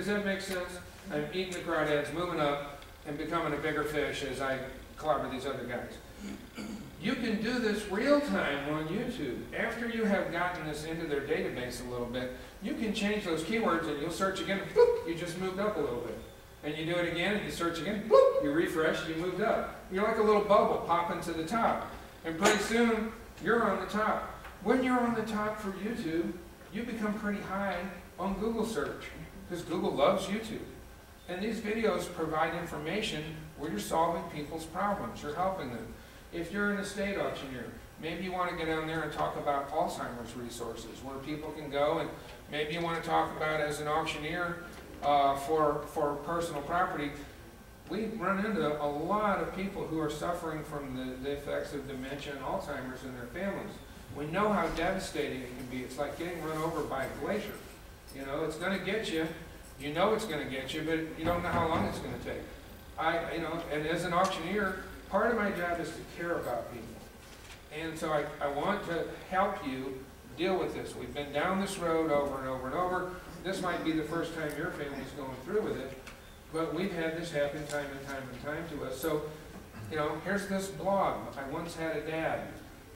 Does that make sense? I'm eating the crawdads, moving up, and becoming a bigger fish as I clobber these other guys. You can do this real time on YouTube. After you have gotten this into their database a little bit, you can change those keywords and you'll search again, boop, you just moved up a little bit. And you do it again and you search again, boop, you refresh, you moved up. You're like a little bubble popping to the top. And pretty soon, you're on the top. When you're on the top for YouTube, you become pretty high on Google search, because Google loves YouTube. And these videos provide information where you're solving people's problems, you're helping them. If you're an estate auctioneer, maybe you want to get down there and talk about Alzheimer's resources, where people can go, and maybe you want to talk about, as an auctioneer, for personal property. We run into a lot of people who are suffering from the effects of dementia and Alzheimer's in their families. We know how devastating it can be. It's like getting run over by a glacier. You know, it's going to get you. You know it's going to get you, but you don't know how long it's going to take. And as an auctioneer, part of my job is to care about people. And so I want to help you deal with this. We've been down this road over and over and over. This might be the first time your family's going through with it, but we've had this happen time and time and time to us. So, you know, here's this blog. I once had a dad.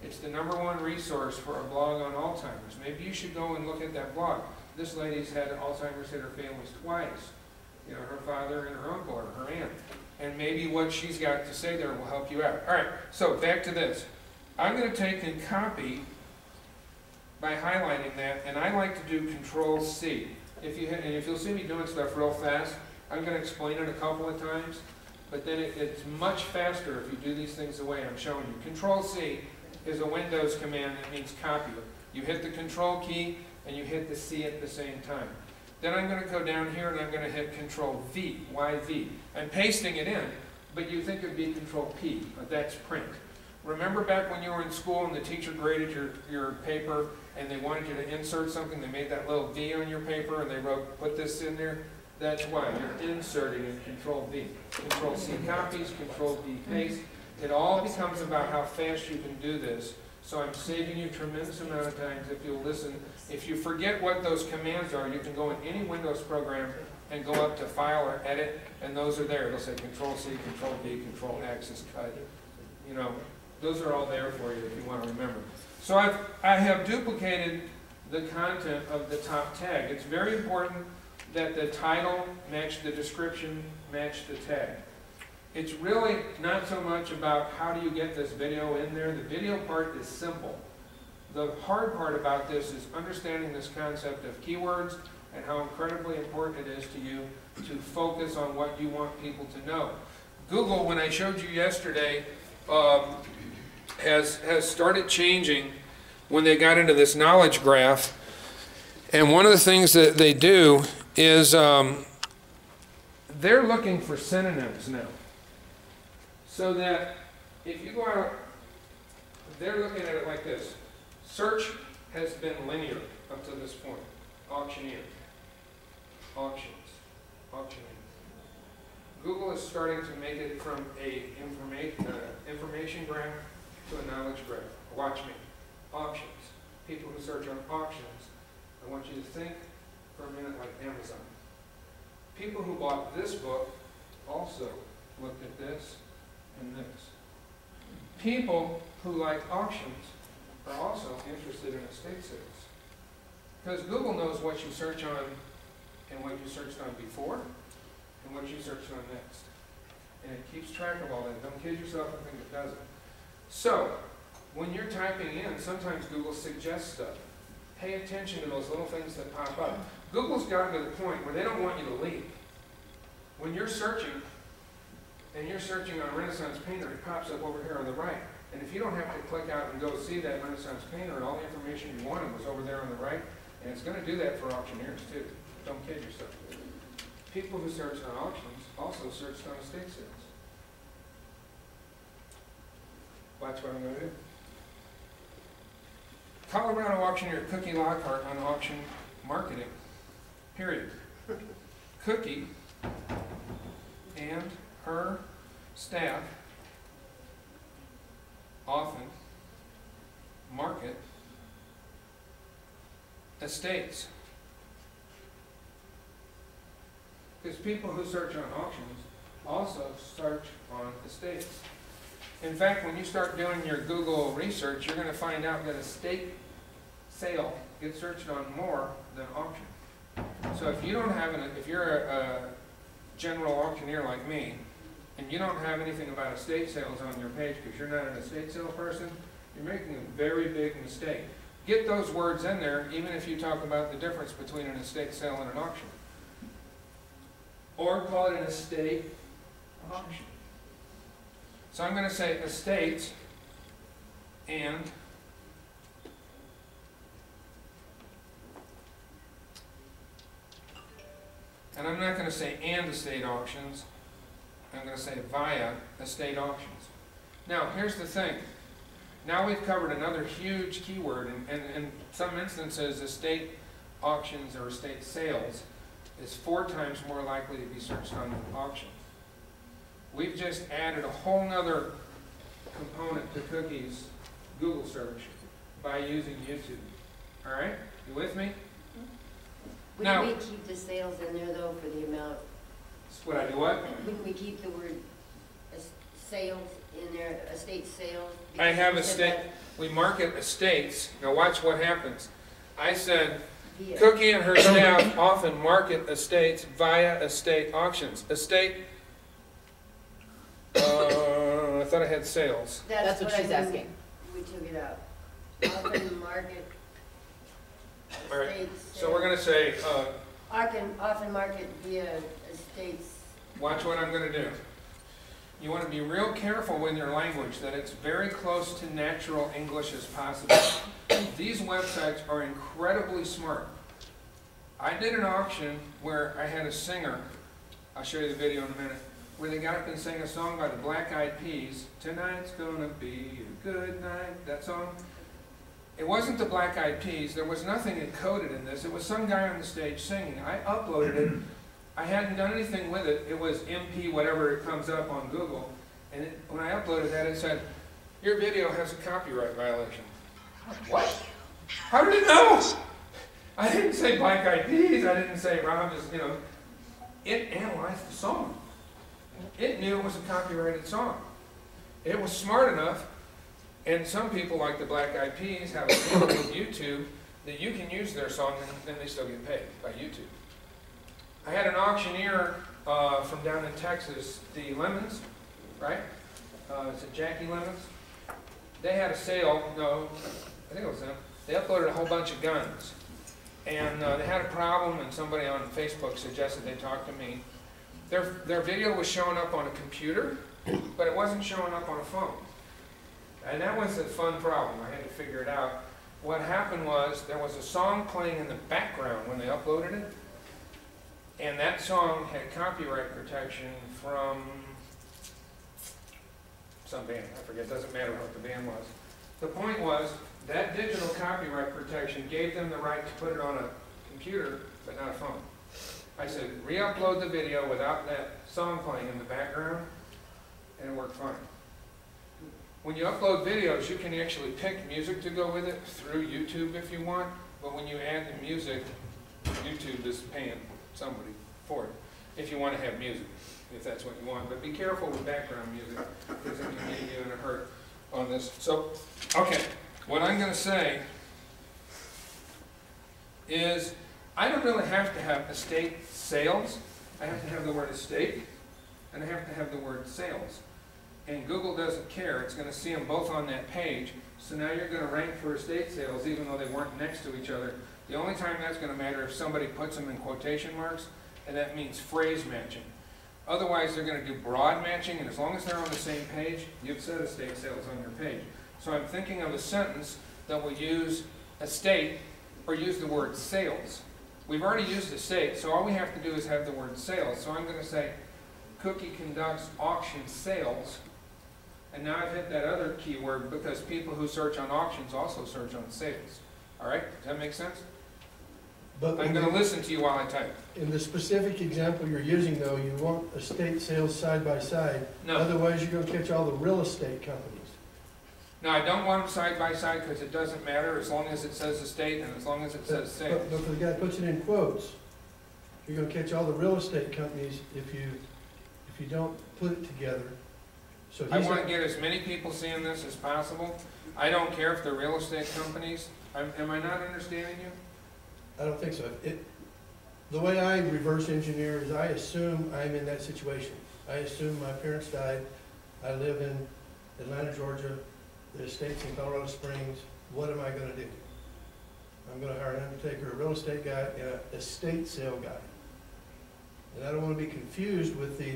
It's the #1 resource for a blog on Alzheimer's. Maybe you should go and look at that blog. This lady's had Alzheimer's hit her families twice. You know, her father and her uncle or her aunt. And maybe what she's got to say there will help you out. All right, so back to this. I'm going to take and copy by highlighting that, and I like to do Control-C. If you'll see me doing stuff real fast, I'm going to explain it a couple of times, but then it's much faster if you do these things the way I'm showing you. Control-C is a Windows command that means copy. You hit the Control key and you hit the C at the same time. Then I'm going to go down here and I'm going to hit Control-V, YV. I'm pasting it in, but you think it would be Control-P, but that's print. Remember back when you were in school and the teacher graded your paper and they wanted you to insert something, they made that little V on your paper and they wrote, put this in there? That's why you're inserting in Control-V. Control-C copies, Control-V paste. It all becomes about how fast you can do this. So I'm saving you a tremendous amount of time if you'll listen. If you forget what those commands are, you can go in any Windows program and go up to File or Edit, and those are there. It'll say Control-C, Control-V, Control-X is cut. You know, those are all there for you if you want to remember. So I have duplicated the content of the top tag. It's very important that the title match the description, match the tag. It's really not so much about how do you get this video in there. The video part is simple. The hard part about this is understanding this concept of keywords and how incredibly important it is to you to focus on what you want people to know. Google, when I showed you yesterday, has started changing when they got into this knowledge graph. And one of the things that they do is they're looking for synonyms now. So that if you go out, they're looking at it like this. Search has been linear up to this point. Auctioneer, auctions, auctioning. Google is starting to make it from a information graph to a knowledge graph. Watch me. Auctions. People who search on auctions. I want you to think for a minute like Amazon. People who bought this book also looked at this and this. People who like auctions are also interested in estate sales. Because Google knows what you search on and what you searched on before and what you searched on next. And it keeps track of all that. Don't kid yourself and think it doesn't. So, when you're typing in, sometimes Google suggests stuff. Pay attention to those little things that pop up. Google's gotten to the point where they don't want you to leave. When you're searching, and you're searching on Renaissance Painter, it pops up over here on the right. And if you don't have to click out and go see that Renaissance Painter and all the information you wanted was over there on the right, and it's going to do that for auctioneers too. Don't kid yourself. People who searched on auctions also searched on estate sales. Watch what I'm going to do. Colorado auctioneer Cookie Lockhart on auction marketing. Period. Cookie and her staff often market estates. people who search on auctions also search on estates. In fact, when you start doing your Google research, you're going to find out that estate sale gets searched on more than auction. So if you don't have if you're a general auctioneer like me, and you don't have anything about estate sales on your page because you're not an estate sale person, you're making a very big mistake. Get those words in there, even if you talk about the difference between an estate sale and an auction. Or call it an estate auction. So I'm going to say estates and I'm not going to say and estate auctions. I'm going to say via estate auctions. Now, here's the thing. Now we've covered another huge keyword, and in some instances, estate auctions or estate sales is 4 times more likely to be searched on an auction. We've just added a whole nother component to Cookie's Google search by using YouTube. All right? You with me? Wouldn't we keep the sales in there, though, for the amount? Would I do what? Wouldn't we keep the word sales in there, estate sales? I have estate. We market estates. Now watch what happens. I said, Yeah. Cookie and her staff often market estates via estate auctions. Estate, I thought I had sales. That's what she's asking. We took it out. Often market All right. estates. So we're going to say, Often market via estates. watch what I'm going to do. You want to be real careful with your language, that it's very close to natural English as possible. These websites are incredibly smart. I did an auction where I had a singer, I'll show you the video in a minute, where they got up and sang a song by the Black Eyed Peas, "Tonight's Gonna Be a Good Night," that song. It wasn't the Black Eyed Peas, there was nothing encoded in this, it was some guy on the stage singing. I uploaded it, I hadn't done anything with it, it was MP whatever it comes up on Google, and when I uploaded that it said, "Your video has a copyright violation." What? How did it know? I didn't say Black Eyed Peas, I didn't say Rob is, it analyzed the song. It knew it was a copyrighted song. It was smart enough, and some people like the Black Eyed Peas have a deal with YouTube that you can use their song and then they still get paid by YouTube. I had an auctioneer from down in Texas, the Lemons, right? Is it Jackie Lemons? They had a sale, no, I think it was them. They uploaded a whole bunch of guns. And they had a problem, and somebody on Facebook suggested they talk to me. Their video was showing up on a computer, but it wasn't showing up on a phone. And that was a fun problem. I had to figure it out. What happened was there was a song playing in the background when they uploaded it, and that song had copyright protection from some band. I forget, it doesn't matter what the band was. The point was that digital copyright protection gave them the right to put it on a computer, but not a phone. I said, re-upload the video without that song playing in the background, and it worked fine. When you upload videos, you can actually pick music to go with it through YouTube if you want, but when you add the music, YouTube is paying somebody for it, if you want to have music, if that's what you want. But be careful with background music, because it can get you in a hurt on this. So, okay, what I'm going to say is, I don't really have to have estate sales. I have to have the word estate, and I have to have the word sales. And Google doesn't care. It's going to see them both on that page. So now you're going to rank for estate sales even though they weren't next to each other. The only time that's going to matter if somebody puts them in quotation marks, and that means phrase matching. Otherwise, they're going to do broad matching, and as long as they're on the same page, you've said estate sales on your page. So I'm thinking of a sentence that will use estate or use the word sales. We've already used estate, so all we have to do is have the word sales. So I'm going to say, Cookie conducts auction sales. And now I've hit that other keyword because people who search on auctions also search on sales. All right? Does that make sense? But I'm going to listen to you while I type. in the specific example you're using, though, you want estate sales side by side. No. Otherwise, you're going to catch all the real estate companies. No, I don't want them side by side because it doesn't matter as long as it says estate and as long as it says sales. But the guy puts it in quotes. you're gonna catch all the real estate companies if you don't put it together. So I he's want to not, get as many people seeing this as possible. I don't care if they're real estate companies. Am I not understanding you? I don't think so. The way I reverse engineer is I assume I'm in that situation. I assume my parents died, I live in Atlanta, Georgia, the estate's in Colorado Springs, what am I gonna do? I'm gonna hire an undertaker, a real estate guy, and an estate sale guy. And I don't wanna be confused with the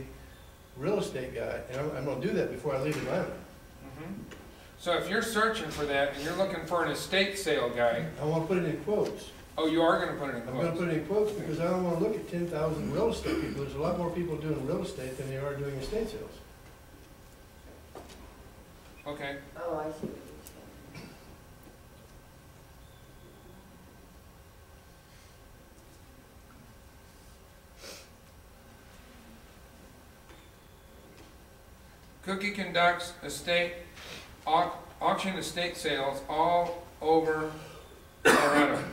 real estate guy, and I'm gonna do that before I leave Atlanta. Mhm. So if you're searching for that and you're looking for an estate sale guy, I wanna put it in quotes. oh, you are gonna put it in I'm gonna quotes? put it in quotes because I don't wanna look at 10,000 real estate people. There's a lot more people doing real estate than there are doing estate sales. Okay. Oh, I see what you're saying. Cookie conducts auction estate sales all over Colorado.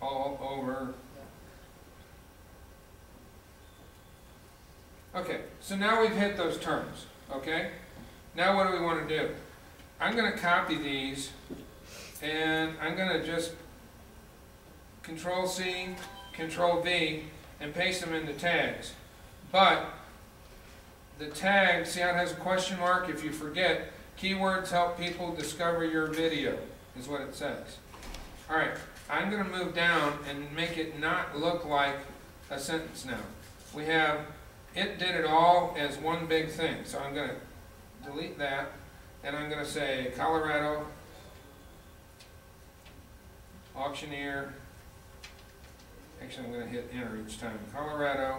All over. Okay, so now we've hit those terms, okay? Now what do we want to do? I'm going to copy these and I'm going to just Control-C, Control-V and paste them into tags. But the tag, see how it has a question mark? If you forget, keywords help people discover your video, is what it says. All right, I'm going to move down and make it not look like a sentence now. We have, it did it all as one big thing. So I'm going to delete that, and I'm going to say Colorado auctioneer. Actually, I'm going to hit enter each time. Colorado,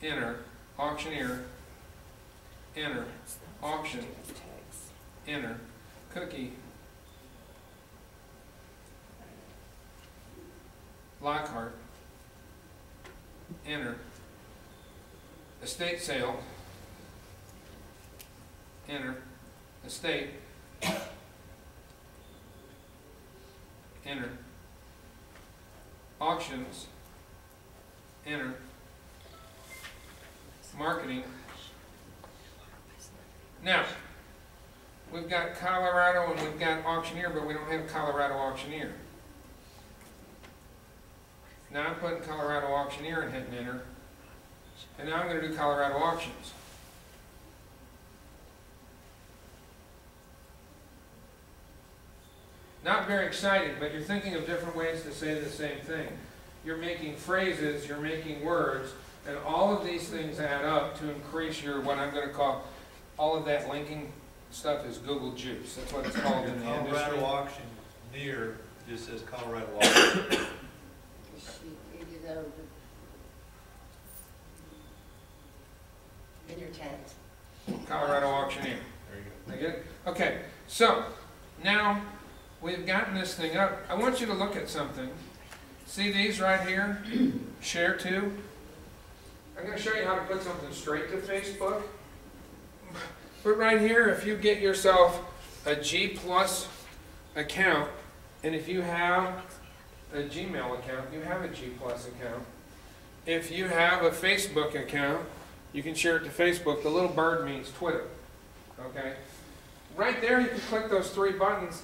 enter, auctioneer, enter, auction, enter, cookie, Lockhart, enter, estate sale, enter, estate, enter, auctions, enter, marketing. Now, we've got Colorado and we've got auctioneer, but we don't have Colorado auctioneer. Now I'm putting Colorado auctioneer and hitting enter. And now I'm going to do Colorado auctions. Not very exciting, but you're thinking of different ways to say the same thing. You're making phrases, you're making words, and all of these things add up to increase your, what I'm going to call, all of that linking stuff is Google Juice. That's what it's called in the industry. Colorado auction near just says Colorado auction. It is out of the, in your tags. Colorado auctioneer. There you go. I get it? Okay, so now we've gotten this thing up. I want you to look at something. See these right here? Share to. I'm going to show you how to put something straight to Facebook. But right here, if you get yourself a G+ account, and if you have a Gmail account, you have a G+ account. If you have a Facebook account, you can share it to Facebook. The little bird means Twitter. Okay? Right there, you can click those three buttons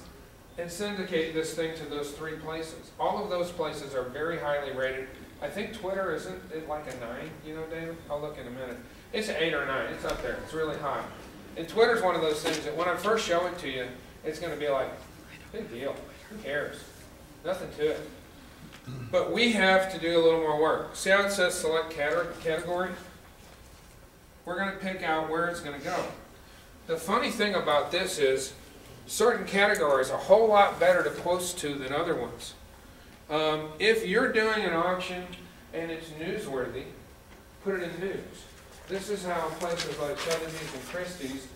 and syndicate this thing to those three places. All of those places are very highly rated. I think Twitter, isn't it like a 9, you know, David? I'll look in a minute. It's an 8 or 9. It's up there. It's really high. And Twitter's one of those things that when I first show it to you, it's going to be like, big deal. Who cares? Nothing to it. But we have to do a little more work. See how it says select category? We're going to pick out where it's going to go. The funny thing about this is certain categories are a whole lot better to post to than other ones. If you're doing an auction and it's newsworthy, put it in news. This is how places like Sotheby's and Christie's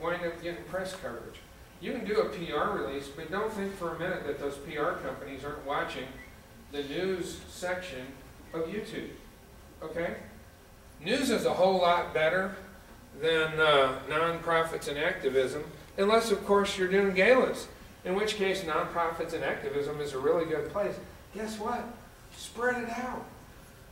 wind up getting press coverage. You can do a PR release, but don't think for a minute that those PR companies aren't watching the news section of YouTube. Okay? News is a whole lot better than nonprofits and activism, unless, of course, you're doing galas, in which case nonprofits and activism is a really good place. Guess what? Spread it out.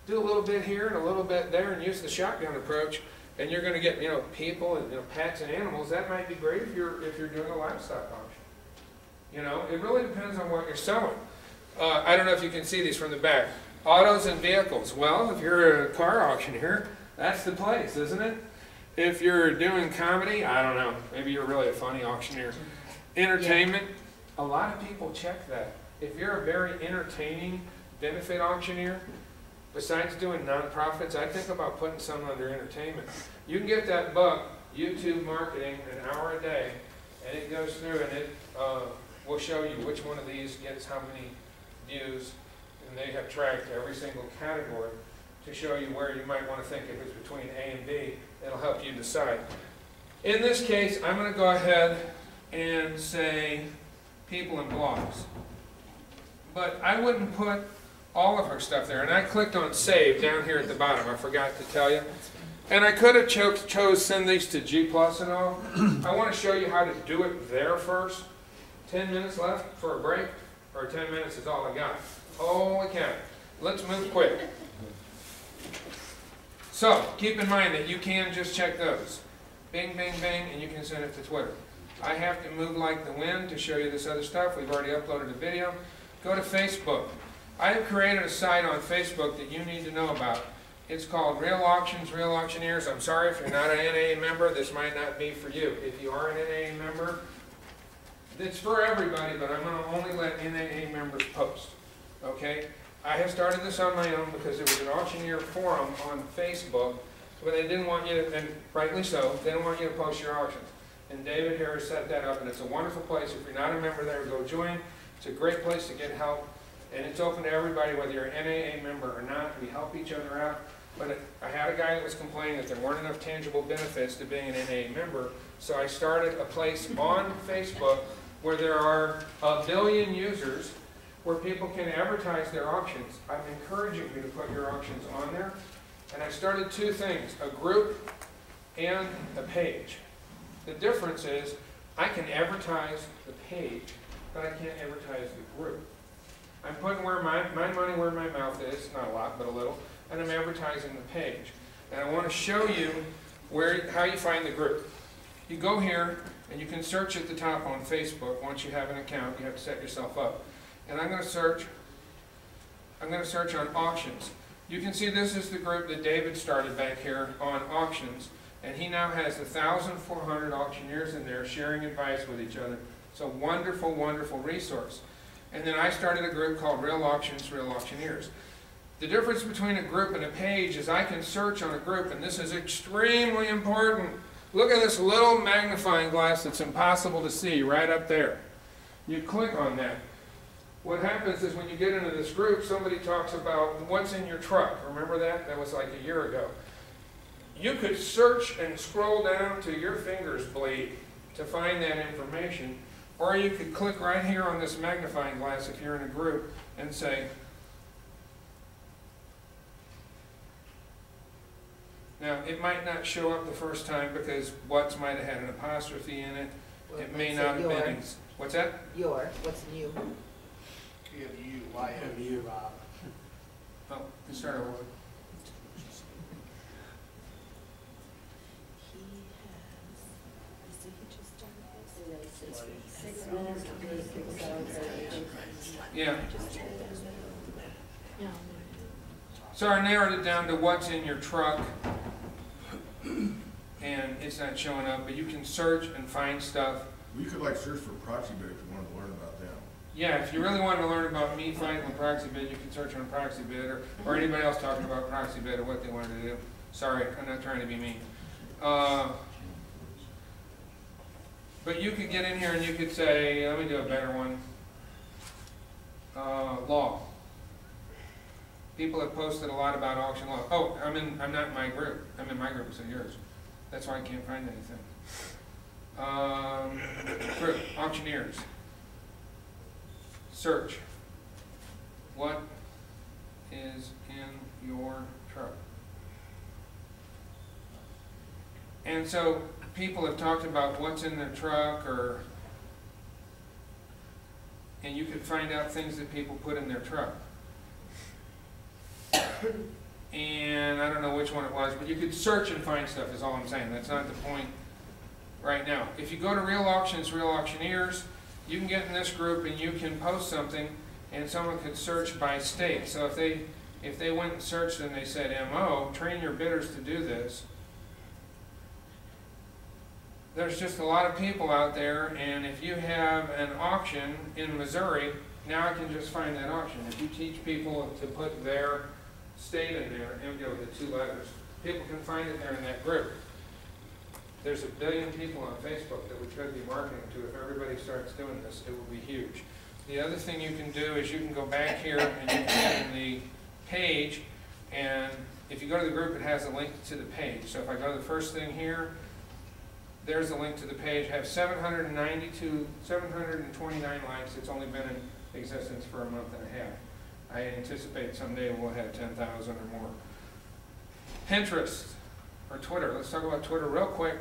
Do a little bit here and a little bit there and use the shotgun approach, and you're going to get, people and, pets and animals. That might be great if you're doing a livestock auction. It really depends on what you're selling. I don't know if you can see these from the back. Autos and vehicles. Well, if you're a car auctioneer, that's the place, isn't it? If you're doing comedy, I don't know. Maybe you're really a funny auctioneer. Entertainment, a lot of people check that. If you're a very entertaining benefit auctioneer, besides doing nonprofits, I think about putting some under entertainment. You can get that book, YouTube Marketing, an hour a day, and it goes through and it will show you which one of these gets how many views, and they have tracked every single category to show you where you might want to think if it's between A and B. It'll help you decide. In this case, I'm going to go ahead and say people and blogs. But I wouldn't put all of our stuff there. And I clicked on save down here at the bottom. I forgot to tell you. And I could have chose send these to G+ and all. I want to show you how to do it there first. 10 minutes left for a break, or 10 minutes is all I got. Holy cow. Let's move quick. So, keep in mind that you can just check those. Bing, bing, bing, and you can send it to Twitter. I have to move like the wind to show you this other stuff. We've already uploaded a video. Go to Facebook. I have created a site on Facebook that you need to know about. It's called Real Auctions, Real Auctioneers. I'm sorry if you're not an NAA member, this might not be for you. If you are an NAA member, it's for everybody, but I'm going to only let NAA members post. Okay? I have started this on my own because there was an auctioneer forum on Facebook where they didn't want you to, and rightly so, they don't want you to post your auctions. And David Harris set that up, and it's a wonderful place. If you're not a member there, go join. It's a great place to get help, and it's open to everybody, whether you're an NAA member or not. We help each other out. But I had a guy that was complaining that there weren't enough tangible benefits to being an NAA member, so I started a place on Facebook where there are 1 billion users where people can advertise their auctions. I'm encouraging you to put your auctions on there. And I started 2 things, a group and a page. The difference is I can advertise the page, but I can't advertise the group. I'm putting where my money where my mouth is, not a lot, but a little, and I'm advertising the page. And I want to show you how you find the group. You go here, and you can search at the top on Facebook. Once you have an account, you have to set yourself up. And I'm going to search on auctions. You can see this is the group that David started back here on auctions, and he now has 1,400 auctioneers in there sharing advice with each other. It's a wonderful, wonderful resource. And then I started a group called Real Auctions, Real Auctioneers. The difference between a group and a page is I can search on a group, and this is extremely important. Look at this little magnifying glass that's impossible to see right up there. You click on that. What happens is when you get into this group, somebody talks about what's in your truck. Remember that? That was like a year ago. You could search and scroll down till your fingers bleed to find that information, or you could click right here on this magnifying glass if you're in a group and say, now it might not show up the first time because what's might have had an apostrophe in it. Well, It may let's not say have been. your. What's that? What's new? Q-U-Y-M-U, Rob. Oh, let's start over. Six minutes to do 6 hours. Yeah. So I narrowed it down to what's in your truck, and it's not showing up, but you can search and find stuff. We could like search for proxy bid if you wanted to learn about them. Yeah, if you really wanted to learn about me fighting with proxy bid, you can search on proxy bid, or anybody else talking about proxy bid or what they wanted to do. Sorry, I'm not trying to be mean. But you could get in here and you could say, let me do a better one. Law. People have posted a lot about auction law. Oh, I'm not in my group. I'm in my group, it's in yours. That's why I can't find anything. Group, auctioneers. Search. What is in your truck? And so people have talked about what's in their truck, and you could find out things that people put in their truck. and I don't know which one it was, but you could search and find stuff is all I'm saying. That's not the point right now. If you go to Real Auctions, Real Auctioneers, you can get in this group and you can post something and someone could search by state. So if they went and searched and they said MO, train your bidders to do this, there's just a lot of people out there, and if you have an auction in Missouri, now I can just find that auction. If you teach people to put their state in there, and go with the 2 letters, people can find it there in that group. There's 1 billion people on Facebook that we could be marketing to. If everybody starts doing this, it will be huge. The other thing you can do is you can go back here and you can get in the page, and if you go to the group, it has a link to the page. So if I go to the first thing here, there's a link to the page. I have 729 likes. It's only been in existence for a month and a half. I anticipate someday we'll have 10,000 or more. Pinterest or Twitter. Let's talk about Twitter real quick.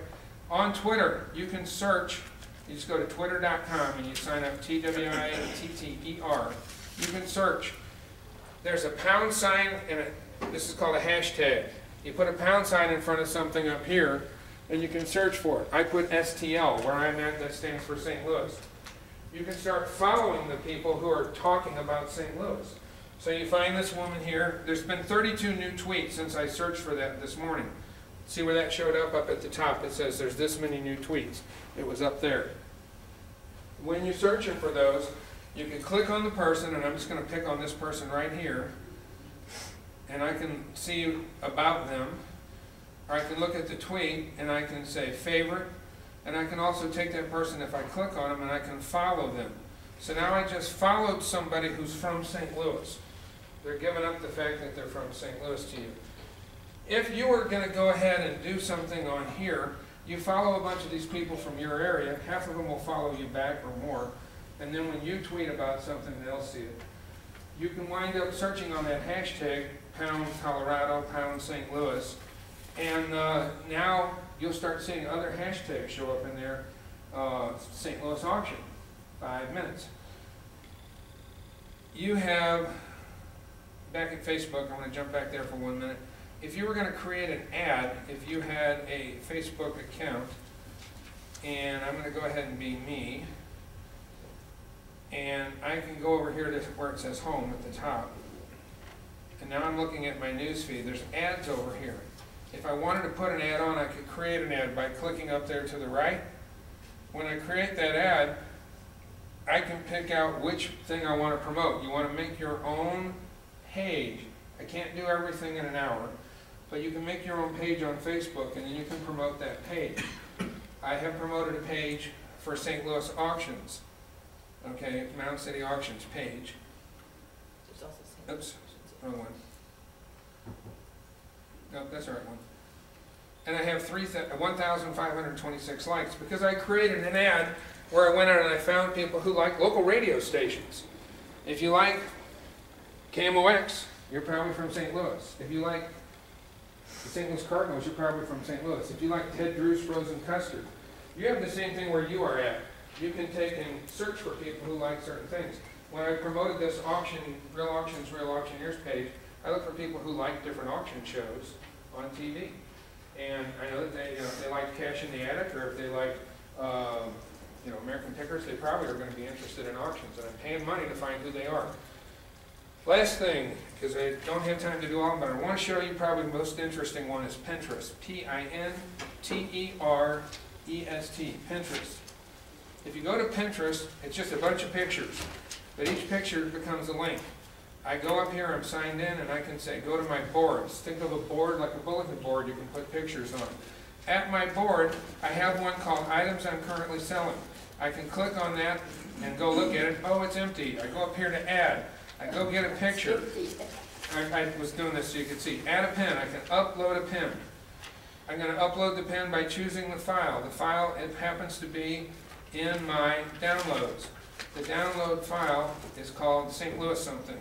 On Twitter, you can search. You just go to twitter.com and you sign up, TWITTER. You can search. There's a pound sign, and this is called a hashtag. You put a pound sign in front of something up here, and you can search for it. I put STL, where I'm at, that stands for St. Louis. You can start following the people who are talking about St. Louis. So you find this woman here. There's been 32 new tweets since I searched for that this morning. See where that showed up at the top? It says there's this many new tweets. It was up there. When you're searching for those, you can click on the person, and I'm just going to pick on this person right here, and I can see about them. Or I can look at the tweet and I can say favorite, and I can also take that person, if I click on them, and I can follow them. So now I just followed somebody who's from St. Louis. They're giving up the fact that they're from St. Louis to you. If you were going to go ahead and do something on here, you follow a bunch of these people from your area, half of them will follow you back or more, and then when you tweet about something, they'll see it. You can wind up searching on that hashtag, pound Colorado, pound St. Louis, and now you'll start seeing other hashtags show up in there. St. Louis auction, 5 minutes. You have, back at Facebook, I'm going to jump back there for 1 minute. If you were going to create an ad, if you had a Facebook account, and I'm going to go ahead and be me, and I can go over here to where it says home at the top, and now I'm looking at my news feed. There's ads over here. If I wanted to put an ad on, I could create an ad by clicking up there to the right. When I create that ad, I can pick out which thing I want to promote. You want to make your own page. I can't do everything in an hour, but you can make your own page on Facebook, and then you can promote that page. I have promoted a page for St. Louis Auctions. Okay, Mound City Auctions page. There's also St. Oops, wrong one. Nope, that's the right one. And I have 1,526 likes because I created an ad where I went out and I found people who like local radio stations. If you like KMOX, you're probably from St. Louis. If you like the St. Louis Cardinals, you're probably from St. Louis. If you like Ted Drew's Frozen Custard, you have the same thing where you are at. You can take and search for people who like certain things. When I promoted this auction, Real Auctions, Real Auctioneers page, I look for people who like different auction shows on TV. And I know that they, if they like Cash in the Attic, or if they like, American Pickers, they probably are going to be interested in auctions. And I'm paying money to find who they are. Last thing, because I don't have time to do all of them, but I want to show you probably the most interesting one is Pinterest. P-I-N-T-E-R-E-S-T, Pinterest. If you go to Pinterest, it's just a bunch of pictures, but each picture becomes a link. I go up here, I'm signed in, and I can say, go to my boards. Think of a board like a bulletin board you can put pictures on. At my board, I have one called Items I'm Currently Selling. I can click on that and go look at it. Oh, it's empty. I go up here to add. I go get a picture. I was doing this so you could see. Add a pen. I can upload a pen. I'm going to upload the pen by choosing the file. The file, it happens to be in my downloads. The download file is called St. Louis something.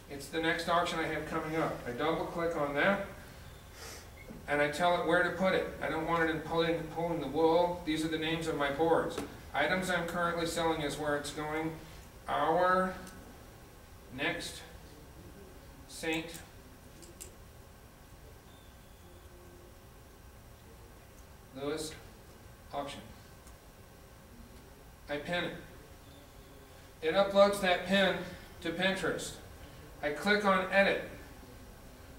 It's the next auction I have coming up. I double click on that and I tell it where to put it. I don't want it in pulling the wool. These are the names of my boards. Items I'm currently selling is where it's going. Our next St. Louis auction. I pin it. It uploads that pin to Pinterest. I click on edit.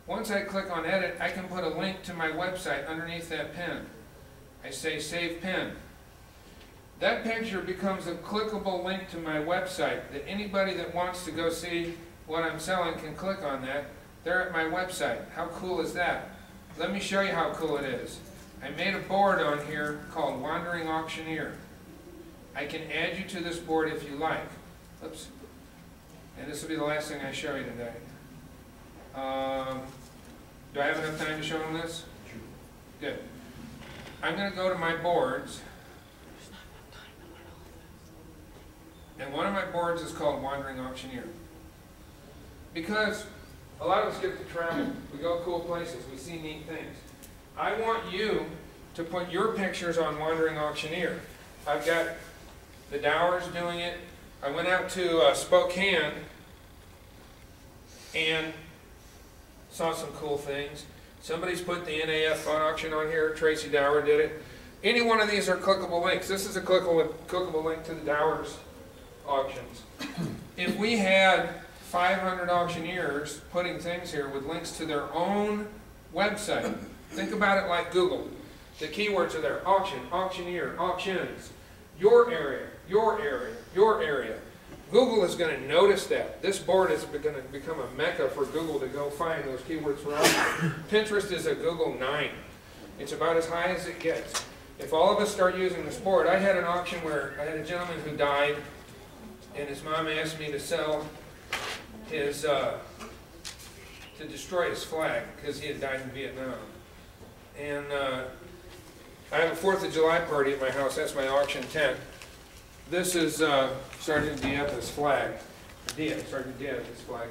Once I click on edit, I can put a link to my website underneath that pin. I say save pin. That picture becomes a clickable link to my website that anybody that wants to go see what I'm selling can click on that. They're at my website. How cool is that? Let me show you how cool it is. I made a board on here called Wandering Auctioneer. I can add you to this board if you like. Oops. And this will be the last thing I show you today. Do I have enough time to show them this? Good. I'm going to go to my boards. And one of my boards is called Wandering Auctioneer. Because a lot of us get to travel. We go cool places. We see neat things. I want you to put your pictures on Wandering Auctioneer. I've got the Dowers doing it. I went out to Spokane and saw some cool things. Somebody's put the NAF fun auction on here. Tracy Dower did it. Any one of these are clickable links. This is a clickable link to the Dowers auctions. If we had 500 auctioneers putting things here with links to their own website, think about it like Google. The keywords are there: auction, auctioneer, auctions, your area, your area, your area. Google is going to notice that. This board is going to become a mecca for Google to go find those keywords for auction. Pinterest is a Google 9. It's about as high as it gets. If all of us start using this board, I had an auction where I had a gentleman who died, and his mom asked me to sell his, to destroy his flag because he had died in Vietnam. And I have a 4th of July party at my house. That's my auction tent. This is Sergeant Dietz's flag. Sergeant Dietz's flag.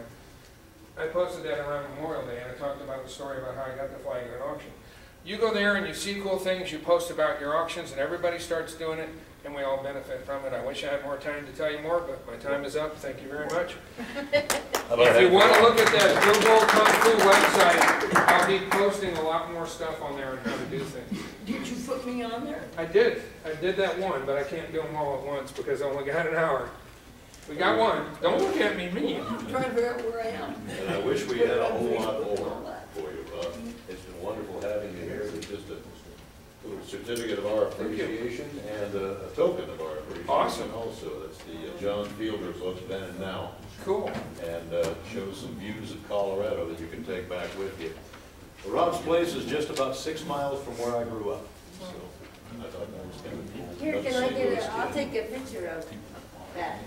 I posted that around Memorial Day, and I talked about the story about how I got the flag at an auction. You go there and you see cool things, you post about your auctions, and everybody starts doing it, and we all benefit from it. I wish I had more time to tell you more, but my time is up. Thank you very much. If you want to look at that Google Kung Fu website, I'll be posting a lot more stuff on there on how to do things. Did you put me on there? I did that one, but I can't do them all at once because I only got an hour. We got one. Don't look at me mean. I'm trying to figure out where I am. And I wish we had a whole lot more for you. It's been wonderful having you here. It's just a little certificate of our appreciation and a token of our appreciation. Awesome. Also, that's the John Fielder's What's Then and Now. Cool. And shows some views of Colorado that you can take back with you. Rob's place is just about 6 miles from where I grew up. So I thought that was kind of cool. Here, Love to can I see get those a, I'll too. take a picture of that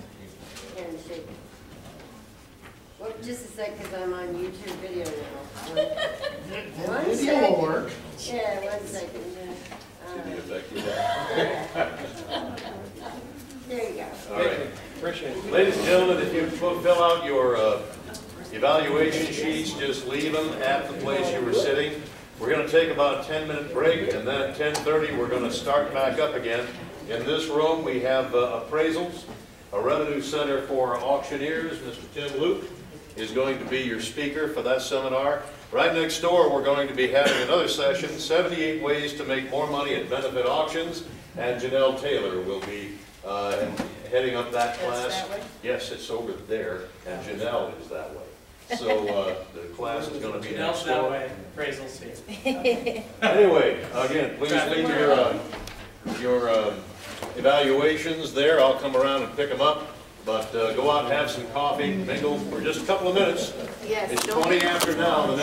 handshake. Well, just a sec, because I'm on YouTube video now. One second. work. Yeah, 1 second. See the effect you have? There you go. All right. Appreciate it. Ladies and gentlemen, if you fill out your evaluation sheets, just leave them at the place you were sitting. We're going to take about a 10-minute break, and then at 10:30 we're going to start back up again. In this room we have appraisals, a revenue center for auctioneers. Mr. Tim Luke is going to be your speaker for that seminar. Right next door we're going to be having another session, 78 Ways to Make More Money at Benefit Auctions, and Janelle Taylor will be heading up that class. That's that way? Yes, it's over there, and Janelle is that way. So the class is going to be next Janelle's that door. way, appraisal's here. Anyway, again, please leave your evaluations there. I'll come around and pick them up. But go out and have some coffee, mingle for just a couple of minutes. Yes. It's don't 20 be- after now.